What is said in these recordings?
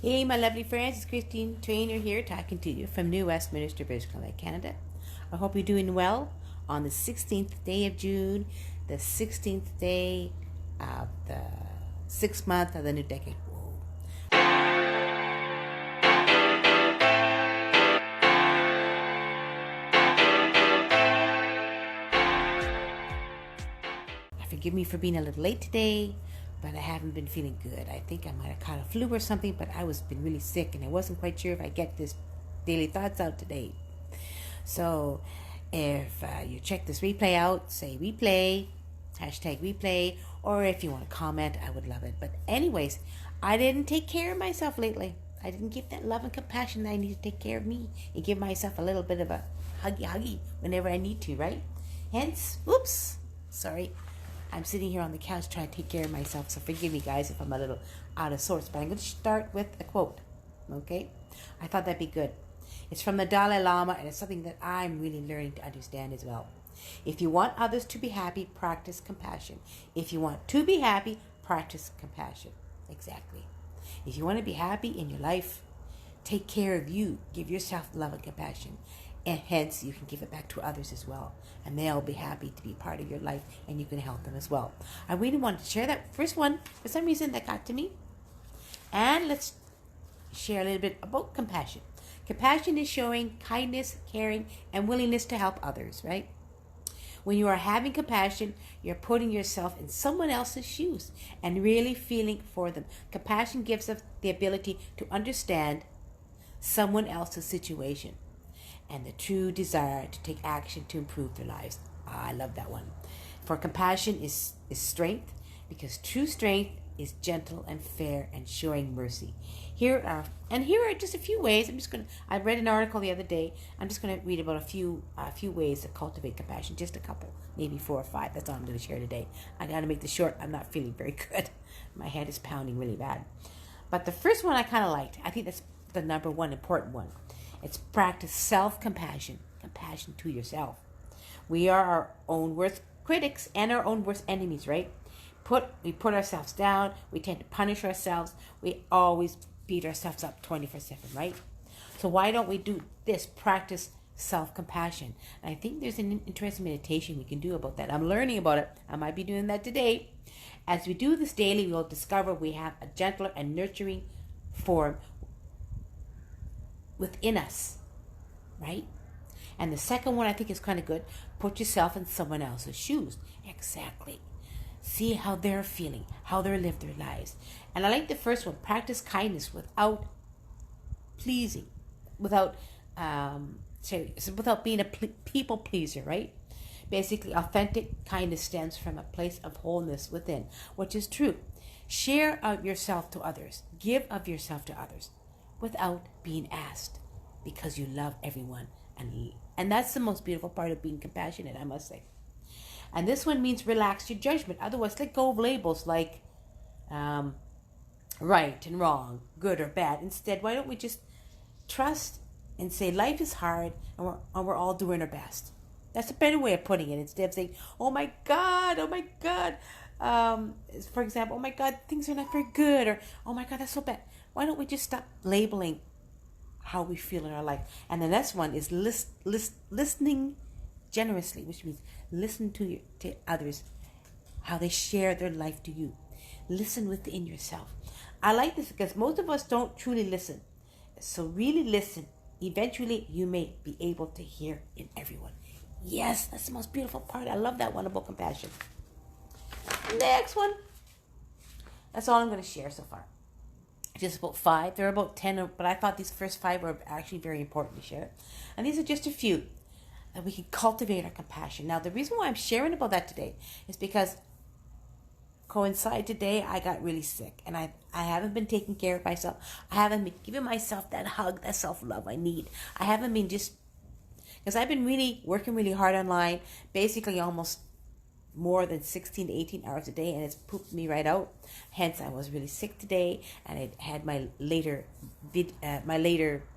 Hey, my lovely friends, it's Christine Trainer here talking to you from New Westminster, British Columbia, Canada. I hope you're doing well on the 16th day of June, the 16th day of the 6th month of the new decade. Whoa. Forgive me for being a little late today, but I haven't been feeling good. I think I might have caught a flu or something, but I was been really sick and I wasn't quite sure if I get this daily thoughts out today. So if you check this replay out, say replay, hashtag replay, or if you want to comment, I would love it. But anyways, I didn't take care of myself lately. I didn't give that love and compassion that I need to take care of me and give myself a little bit of a huggy whenever I need to, right? Hence, oops, sorry. I'm sitting here on the couch trying to take care of myself, so forgive me, guys, if I'm a little out of sorts. But I'm going to start with a quote, okay? I thought that'd be good. It's from the Dalai Lama, and it's something that I'm really learning to understand as well. If you want others to be happy, practice compassion. If you want to be happy, practice compassion. Exactly. If you want to be happy in your life, take care of you. Give yourself love and compassion. And hence, you can give it back to others as well. And they'll be happy to be part of your life, and you can help them as well. I really wanted to share that first one. For some reason, that got to me. And let's share a little bit about compassion. Compassion is showing kindness, caring, and willingness to help others, right? When you are having compassion, you're putting yourself in someone else's shoes and really feeling for them. Compassion gives us the ability to understand someone else's situation and the true desire to take action to improve their lives. I love that one. For compassion is strength, because true strength is gentle and fair and showing mercy. Here are just a few ways. I read an article the other day. I'm just going to read about a few ways to cultivate compassion. Just a couple, maybe 4 or 5. That's all I'm going to share today. I got to make this short. I'm not feeling very good. My head is pounding really bad. But the first one I kind of liked. I think that's the number one important one. It's practice self-compassion, compassion to yourself. We are our own worst critics and our own worst enemies, right? We put ourselves down. We tend to punish ourselves. We always beat ourselves up 24/7, right? So why don't we do this? Practice self-compassion. And I think there's an interesting meditation we can do about that. I'm learning about it. I might be doing that today. As we do this daily, we'll discover we have a gentler and nurturing form within us, right? And the second one I think is kind of good. Put yourself in someone else's shoes. Exactly. See how they're feeling, how they live their lives. And I like the first one. Practice kindness without pleasing, without being a people pleaser, right? Basically, authentic kindness stems from a place of wholeness within, which is true. Share of yourself to others. Give of yourself to others without being asked, because you love everyone. And that's the most beautiful part of being compassionate, I must say. And this one means relax your judgment. Otherwise, let go of labels like right and wrong, good or bad. Instead, why don't we just trust and say life is hard and we're all doing our best. That's a better way of putting it. Instead of saying, oh my God. For example, oh my God, things are not very good. Or, oh my God, that's so bad. Why don't we just stop labeling how we feel in our life? And the next one is listening generously, which means listen to others, how they share their life to you. Listen within yourself. I like this because most of us don't truly listen. So really listen. Eventually, you may be able to hear in everyone. Yes, that's the most beautiful part. I love that one about compassion. Next one. That's all I'm going to share so far. Just about 5. There are about 10, but I thought these first 5 were actually very important to share. And these are just a few that we can cultivate our compassion. Now, the reason why I'm sharing about that today is because coincide today, I got really sick. And I haven't been taking care of myself. I haven't been giving myself that hug, that self-love I need. I haven't been because I've been really working really hard online, basically almost more than 16 to 18 hours a day, and it's pooped me right out. Hence, I was really sick today, and I had my later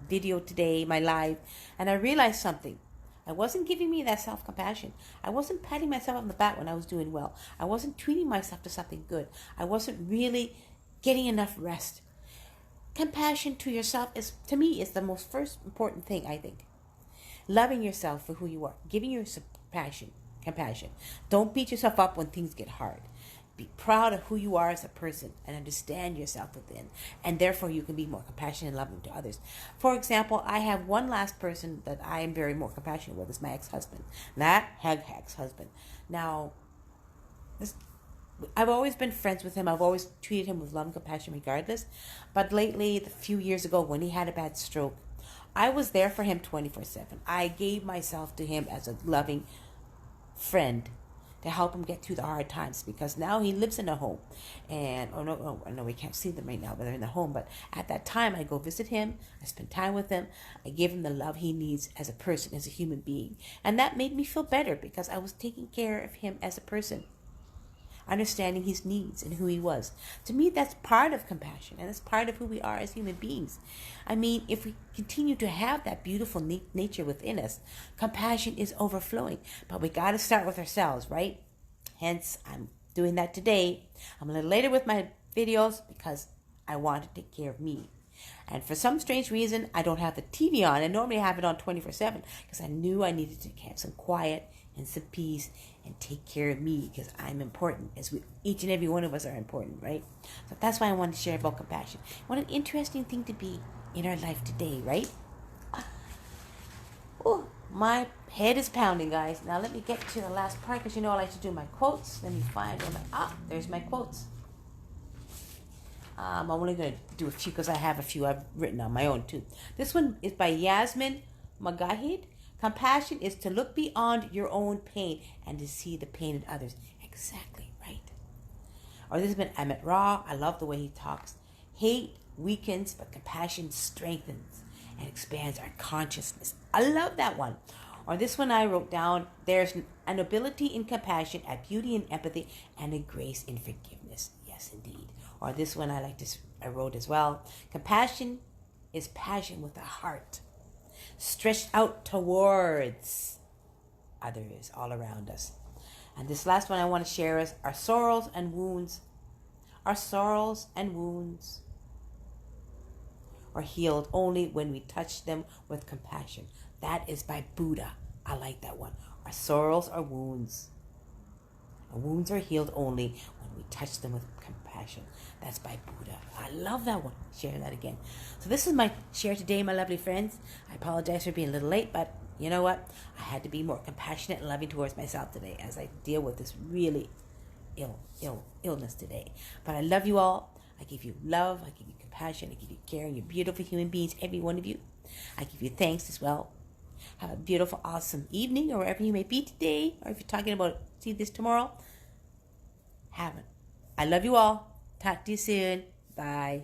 video today, my live, and I realized something. I wasn't giving me that self-compassion. I wasn't patting myself on the back when I was doing well. I wasn't treating myself to something good. I wasn't really getting enough rest. compassion to yourself is, to me, is the most first important thing, I think. Loving yourself for who you are, giving yourself compassion. Don't beat yourself up when things get hard. Be proud of who you are as a person and understand yourself within, and therefore you can be more compassionate and loving to others. For example, I have one last person that I am very more compassionate with, is my ex-husband. Not ex-husband. Now, this, I've always been friends with him. I've always treated him with love and compassion regardless. But lately, a few years ago, when he had a bad stroke, I was there for him 24/7. I gave myself to him as a loving friend to help him get through the hard times, because now he lives in a home, and no, we can't see them right now, but they're in the home. But at that time, I go visit him, I spend time with him, I give him the love he needs as a person, as a human being, and that made me feel better because I was taking care of him as a person, understanding his needs and who he was. To me, that's part of compassion, and it's part of who we are as human beings. I mean, if we continue to have that beautiful nature within us, compassion is overflowing. But we got to start with ourselves, right? Hence, I'm doing that today. I'm a little later with my videos because I want to take care of me. And for some strange reason, I don't have the TV on. And normally I have it on 24/7 because I knew I needed to have some quiet and some peace and take care of me, because I'm important, as each and every one of us are important, right? So that's why I wanted to share about compassion. What an interesting thing to be in our life today, right? Oh, my head is pounding, guys. Now let me get to the last part, because I like to do my quotes. Let me find where there's my quotes. I'm only going to do a few because I have a few I've written on my own too. This one is by Yasmin Mogahid. Compassion is to look beyond your own pain and to see the pain in others. Exactly right. Or this has been Amit Ra. I love the way he talks. Hate weakens, but compassion strengthens and expands our consciousness. I love that one. Or this one I wrote down. There's a nobility in compassion, a beauty in empathy, and a grace in forgiveness. Yes, indeed. Or this one I wrote as well. Compassion is passion with a heart, stretched out towards others all around us. And this last one I want to share is our sorrows and wounds. Our sorrows and wounds are healed only when we touch them with compassion. That is by Buddha. I like that one. Our sorrows are wounds. Our wounds are healed only when we touch them with compassion. That's by Buddha. I love that one. Share that again. So this is my share today, my lovely friends. I apologize for being a little late, but you know what? I had to be more compassionate and loving towards myself today as I deal with this really illness today. But I love you all. I give you love. I give you compassion. I give you care. You're beautiful human beings, every one of you. I give you thanks as well. Have a beautiful, awesome evening, or wherever you may be today, or if you're talking about see this tomorrow, have it. I love you all. Talk to you soon. Bye.